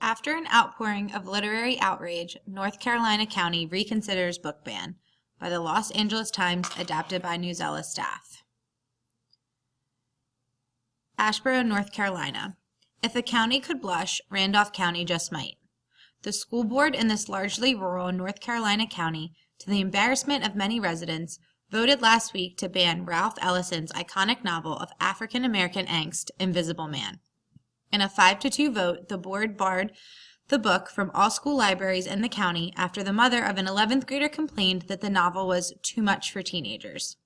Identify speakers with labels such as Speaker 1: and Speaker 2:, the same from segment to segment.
Speaker 1: After an outpouring of literary outrage, North Carolina County reconsiders book ban, by the Los Angeles Times, adapted by Newsella staff. Asheboro, North Carolina. If a county could blush, Randolph County just might. The school board in this largely rural North Carolina county, to the embarrassment of many residents, voted last week to ban Ralph Ellison's iconic novel of African American angst, Invisible Man. In a 5-2 vote, the board barred the book from all school libraries in the county after the mother of an 11th grader complained that the novel was too much for teenagers.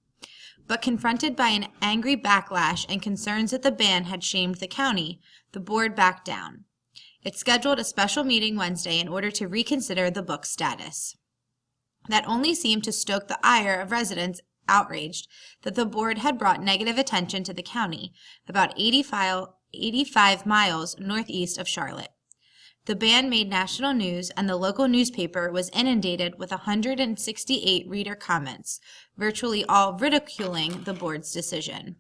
Speaker 1: But confronted by an angry backlash and concerns that the ban had shamed the county, the board backed down. It scheduled a special meeting Wednesday in order to reconsider the book's status. That only seemed to stoke the ire of residents outraged that the board had brought negative attention to the county, about 85 miles northeast of Charlotte. The ban made national news, and the local newspaper was inundated with 168 reader comments, virtually all ridiculing the board's decision.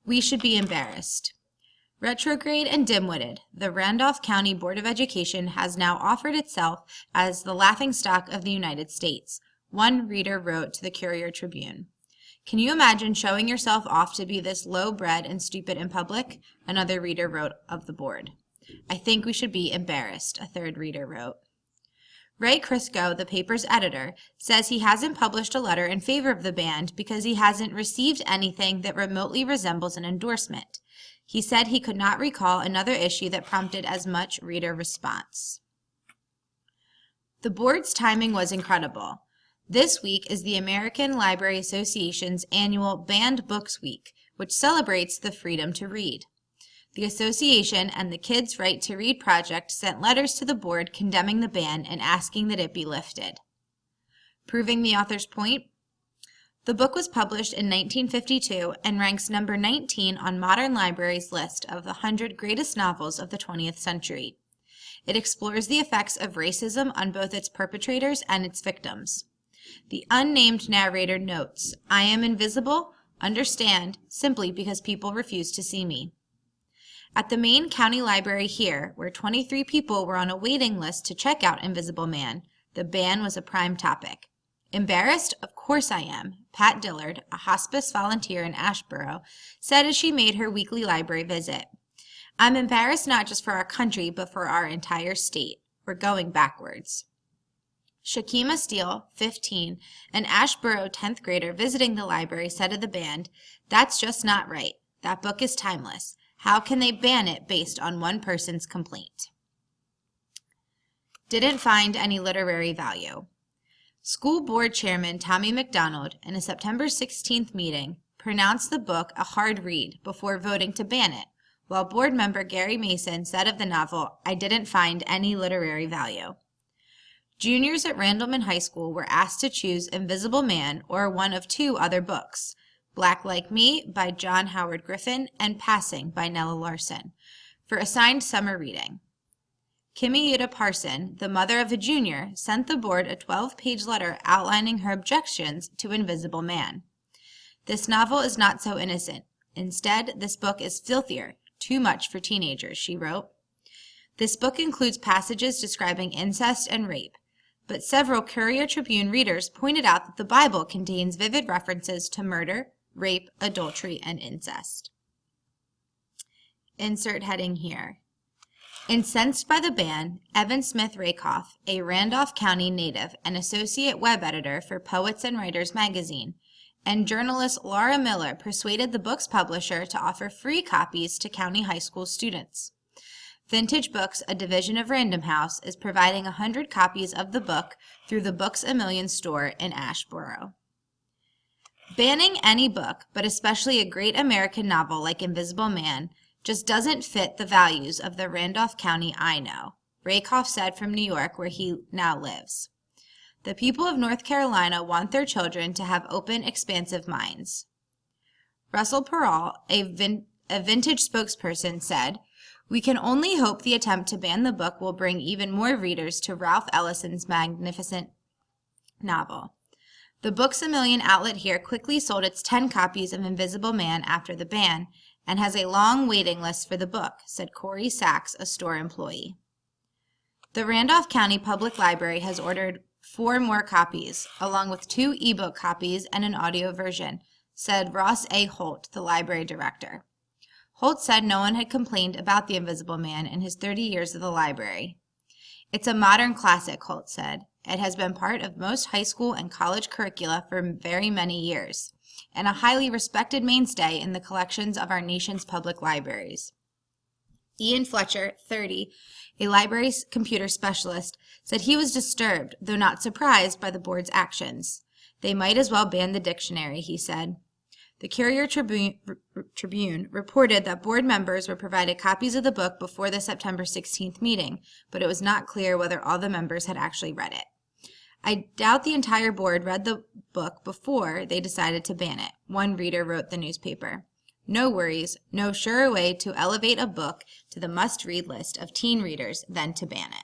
Speaker 1: We should be embarrassed. Retrograde and dim-witted, the Randolph County Board of Education has now offered itself as the laughingstock of the United States, one reader wrote to the Courier Tribune. Can you imagine showing yourself off to be this low-bred and stupid in public? Another reader wrote of the board. I think we should be embarrassed, a third reader wrote. Ray Crisco, the paper's editor, says he hasn't published a letter in favor of the ban because he hasn't received anything that remotely resembles an endorsement. He said he could not recall another issue that prompted as much reader response. The board's timing was incredible. This week is the American Library Association's annual Banned Books Week, which celebrates the freedom to read. The association and the Kids' Right to Read Project sent letters to the board condemning the ban and asking that it be lifted. Proving the author's point, the book was published in 1952 and ranks number 19 on Modern Library's list of the 100 greatest novels of the 20th century. It explores the effects of racism on both its perpetrators and its victims. The unnamed narrator notes, "I am invisible, understand, simply because people refuse to see me." At the main county library here, where 23 people were on a waiting list to check out Invisible Man, the ban was a prime topic. Embarrassed? Of course I am, Pat Dillard, a hospice volunteer in Asheboro, said as she made her weekly library visit. I'm embarrassed not just for our country, but for our entire state. We're going backwards. Shakima Steele, 15, an Asheboro 10th grader visiting the library, said of the ban, "That's just not right. That book is timeless. How can they ban it based on one person's complaint?" Didn't find any literary value. School board chairman Tommy McDonald, in a September 16th meeting, pronounced the book a hard read before voting to ban it, while board member Gary Mason said of the novel, "I didn't find any literary value." Juniors at Randleman High School were asked to choose Invisible Man or one of two other books, Black Like Me by John Howard Griffin and Passing by Nella Larson, for assigned summer reading. Kimmy Yuta Parson, the mother of a junior, sent the board a 12-page letter outlining her objections to Invisible Man. This novel is not so innocent. Instead, this book is filthier, too much for teenagers, she wrote. This book includes passages describing incest and rape, but several Courier Tribune readers pointed out that the Bible contains vivid references to murder, rape, adultery, and incest. Insert heading here. Incensed by the ban, Evan Smith Rakoff, a Randolph County native and associate web editor for Poets and Writers magazine, and journalist Laura Miller persuaded the book's publisher to offer free copies to county high school students. Vintage Books, a division of Random House, is providing 100 copies of the book through the Books A Million store in Asheboro. Banning any book, but especially a great American novel like Invisible Man, just doesn't fit the values of the Randolph County I know, Rakoff said from New York, where he now lives. The people of North Carolina want their children to have open, expansive minds. Russell Peral, a Vintage spokesperson, said, "We can only hope the attempt to ban the book will bring even more readers to Ralph Ellison's magnificent novel." The Books A Million outlet here quickly sold its 10 copies of Invisible Man after the ban, and has a long waiting list for the book, said Corey Sachs, a store employee. The Randolph County Public Library has ordered 4 more copies, along with 2 ebook copies and an audio version, said Ross A. Holt, the library director. Holt said no one had complained about The Invisible Man in his 30 years of the library. It's a modern classic, Holt said. It has been part of most high school and college curricula for very many years, and a highly respected mainstay in the collections of our nation's public libraries. Ian Fletcher, 30, a library computer specialist, said he was disturbed, though not surprised, by the board's actions. They might as well ban the dictionary, he said. The Courier Tribune reported that board members were provided copies of the book before the September 16th meeting, but it was not clear whether all the members had actually read it. I doubt the entire board read the book before they decided to ban it, one reader wrote the newspaper. No worries, no surer way to elevate a book to the must-read list of teen readers than to ban it.